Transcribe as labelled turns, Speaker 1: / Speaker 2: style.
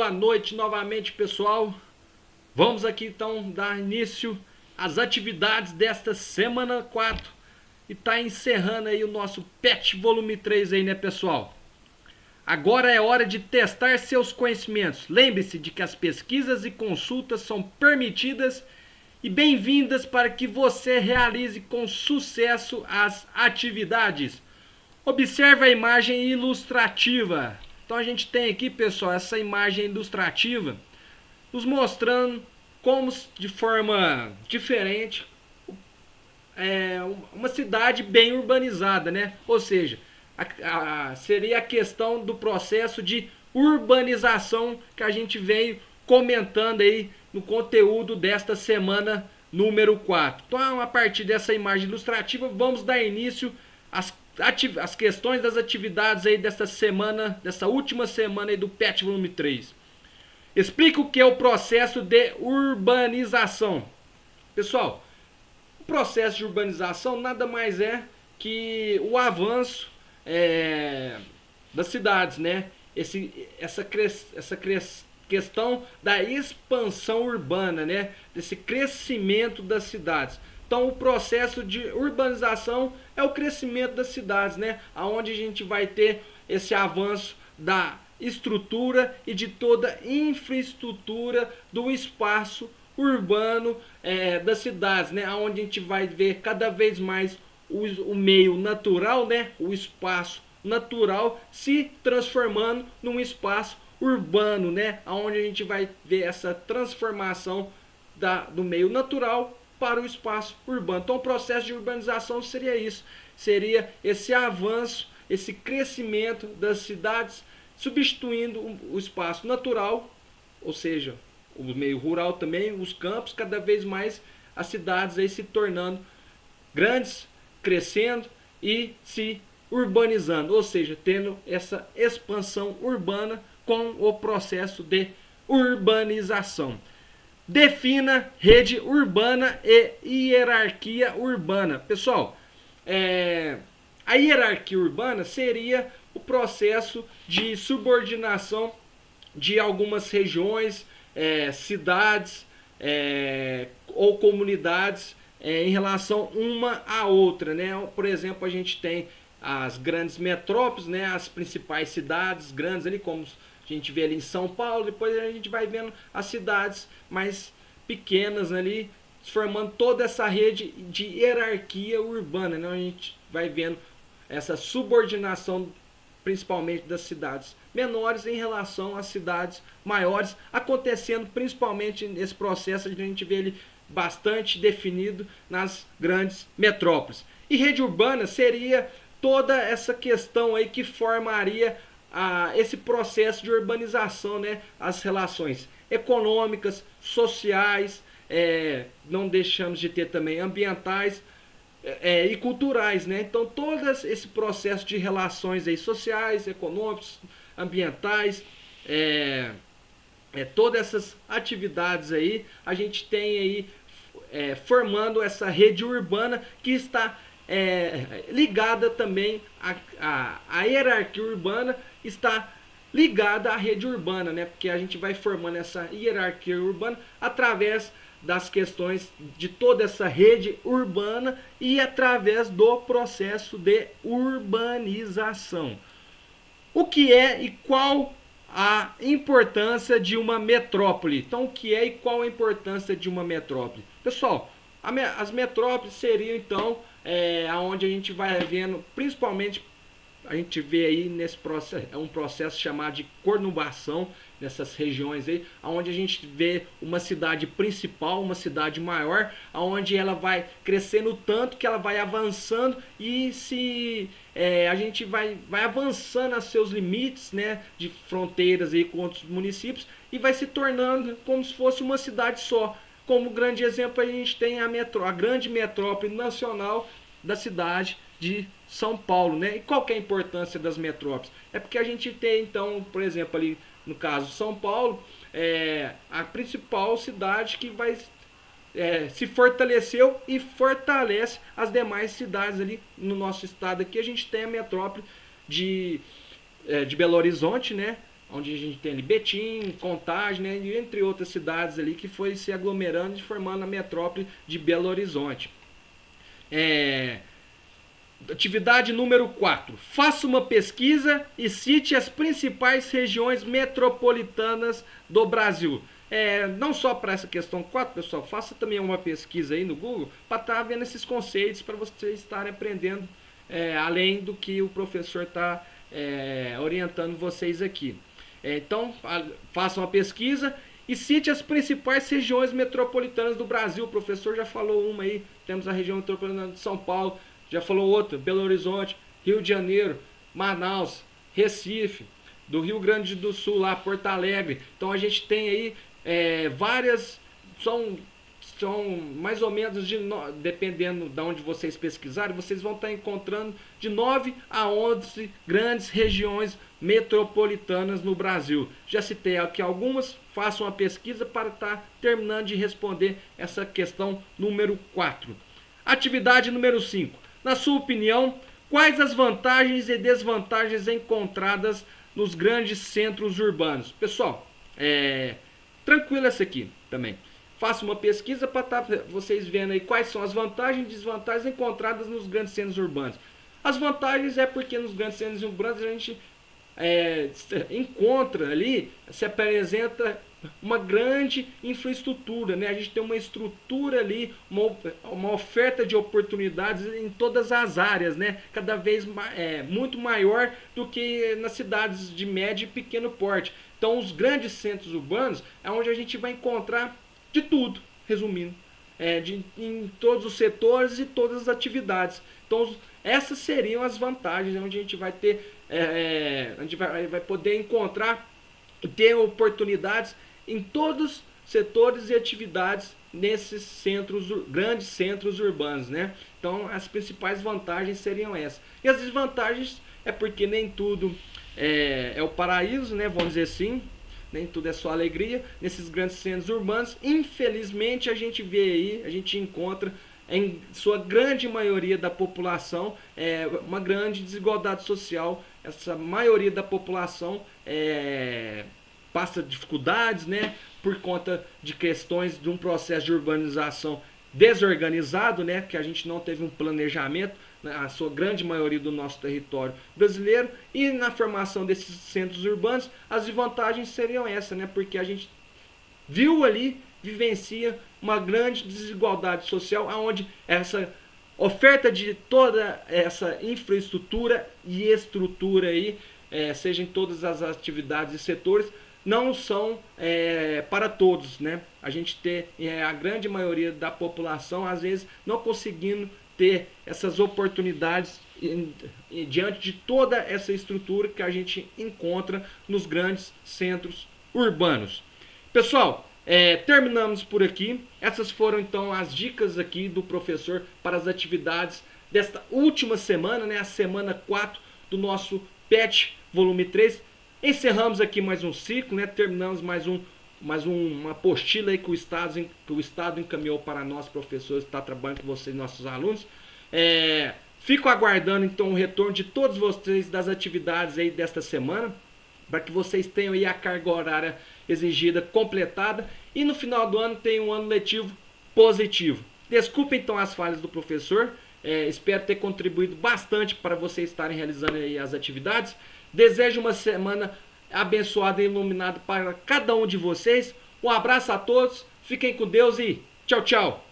Speaker 1: boa noite novamente, pessoal. Vamos aqui então dar início às atividades desta semana 4 e tá encerrando aí o nosso PET volume 3 aí, né, pessoal? Agora é hora de testar seus conhecimentos. Lembre-se de que as pesquisas e consultas são permitidas e bem-vindas para que você realize com sucesso as atividades. Observe a imagem ilustrativa. Então a gente tem aqui, pessoal, essa imagem ilustrativa nos mostrando como de forma diferente uma cidade bem urbanizada, né? Ou seja, seria a questão do processo de urbanização que a gente veio comentando aí no conteúdo desta semana número 4. Então, a partir dessa imagem ilustrativa, vamos dar início às questões das atividades aí dessa semana, dessa última semana aí do PET volume 3. Explica o que é o processo de urbanização. Pessoal, o processo de urbanização nada mais é que o avanço das cidades, né? Essa questão da expansão urbana, né? Desse crescimento das cidades. Então, o processo de urbanização é o crescimento das cidades, né? Onde a gente vai ter esse avanço da estrutura e de toda a infraestrutura do espaço urbano das cidades, né? Onde a gente vai ver cada vez mais o meio natural, né? O espaço natural se transformando num espaço urbano, né? Onde a gente vai ver essa transformação do meio natural para o espaço urbano. Então, o processo de urbanização seria isso, seria esse avanço, esse crescimento das cidades, substituindo o espaço natural, ou seja, o meio rural também, os campos, cada vez mais as cidades aí se tornando grandes, crescendo e se urbanizando, ou seja, tendo essa expansão urbana com o processo de urbanização. Defina rede urbana e hierarquia urbana. Pessoal, a hierarquia urbana seria o processo de subordinação de algumas regiões, cidades ou comunidades em relação uma à outra, né? Por exemplo, a gente tem as grandes metrópoles, né? As principais cidades grandes ali, como a gente vê ali em São Paulo. Depois a gente vai vendo as cidades mais pequenas ali, formando toda essa rede de hierarquia urbana, né? A gente vai vendo essa subordinação principalmente das cidades menores em relação às cidades maiores, acontecendo principalmente nesse processo. A gente vê ele bastante definido nas grandes metrópoles. E rede urbana seria toda essa questão aí que formaria esse processo de urbanização, né? As relações econômicas, sociais, não deixamos de ter também ambientais, e culturais, né? Então, todo esse processo de relações aí, sociais, econômicos, ambientais, todas essas atividades aí, a gente tem aí formando essa rede urbana que está ligada também a hierarquia urbana está ligada à rede urbana, né? Porque a gente vai formando essa hierarquia urbana através das questões de toda essa rede urbana e através do processo de urbanização. O que é e qual a importância de uma metrópole? Então, o que é e qual a importância de uma metrópole? Pessoal, as metrópoles seriam então onde a gente vai vendo, principalmente a gente vê aí nesse processo, um processo chamado de conurbação nessas regiões aí, onde a gente vê uma cidade principal, uma cidade maior, onde ela vai crescendo tanto que ela vai avançando e a gente vai avançando a seus limites, né, de fronteiras aí com outros municípios e vai se tornando como se fosse uma cidade só. Como grande exemplo, a gente tem a grande metrópole nacional da cidade de São Paulo, né? E qual que é a importância das metrópoles? É porque a gente tem, então, por exemplo, ali no caso São Paulo, a principal cidade que vai se fortaleceu e fortalece as demais cidades ali no nosso estado. Aqui a gente tem a metrópole de Belo Horizonte, né? onde a gente tem ali Betim, Contagem, né, e entre outras cidades ali que foi se aglomerando e formando a metrópole de Belo Horizonte. Atividade número 4. Faça uma pesquisa e cite as principais regiões metropolitanas do Brasil. Não só para essa questão 4, pessoal, faça também uma pesquisa aí no Google para estar vendo esses conceitos, para vocês estarem aprendendo além do que o professor está orientando vocês aqui. Então, faça uma pesquisa e cite as principais regiões metropolitanas do Brasil. O professor já falou uma aí, temos a região metropolitana de São Paulo, já falou outra, Belo Horizonte, Rio de Janeiro, Manaus, Recife, do Rio Grande do Sul, lá, Porto Alegre. Então a gente tem aí várias, são mais ou menos, dependendo de onde vocês pesquisarem, vocês vão estar encontrando de 9 a 11 grandes regiões metropolitanas no Brasil. Já citei aqui algumas, façam uma pesquisa para estar terminando de responder essa questão número 4. Atividade número 5. Na sua opinião, quais as vantagens e desvantagens encontradas nos grandes centros urbanos? Pessoal, tranquilo essa aqui também. Faça uma pesquisa para estar vocês vendo aí quais são as vantagens e desvantagens encontradas nos grandes centros urbanos. As vantagens é porque nos grandes centros urbanos a gente encontra ali, se apresenta uma grande infraestrutura, né? A gente tem uma estrutura ali, uma oferta de oportunidades em todas as áreas, né? Cada vez muito maior do que nas cidades de médio e pequeno porte. Então os grandes centros urbanos é onde a gente vai encontrar de tudo, resumindo, em todos os setores e todas as atividades. Então essas seriam as vantagens, onde a gente vai ter, a gente vai poder encontrar e ter oportunidades em todos os setores e atividades nesses grandes centros urbanos, né? Então as principais vantagens seriam essas. E as desvantagens é porque nem tudo é o paraíso, né? Vamos dizer assim. Nem tudo é só alegria nesses grandes centros urbanos. Infelizmente a gente vê aí, a gente encontra em sua grande maioria da população uma grande desigualdade social. Essa maioria da população passa dificuldades, né, por conta de questões de um processo de urbanização desorganizado, né, que a gente não teve um planejamento, a sua grande maioria do nosso território brasileiro, e na formação desses centros urbanos, as desvantagens seriam essas, né, porque a gente viu ali, vivencia uma grande desigualdade social, onde essa oferta de toda essa infraestrutura e estrutura aí, seja em todas as atividades e setores, não são para todos, né? A gente tem a grande maioria da população, às vezes, não conseguindo ter essas oportunidades diante de toda essa estrutura que a gente encontra nos grandes centros urbanos. Pessoal, terminamos por aqui. Essas foram então as dicas aqui do professor para as atividades desta última semana, né? A semana 4 do nosso PET volume 3. Encerramos aqui mais um ciclo, né? Terminamos mais uma apostila aí que o Estado encaminhou para nós, professores, que está trabalhando com vocês, nossos alunos. Fico aguardando então o retorno de todos vocês das atividades aí desta semana, para que vocês tenham aí a carga horária exigida completada e no final do ano tenham um ano letivo positivo. Desculpe então as falhas do professor, espero ter contribuído bastante para vocês estarem realizando aí as atividades. Desejo uma semana abençoada e iluminada para cada um de vocês. Um abraço a todos, fiquem com Deus e tchau, tchau.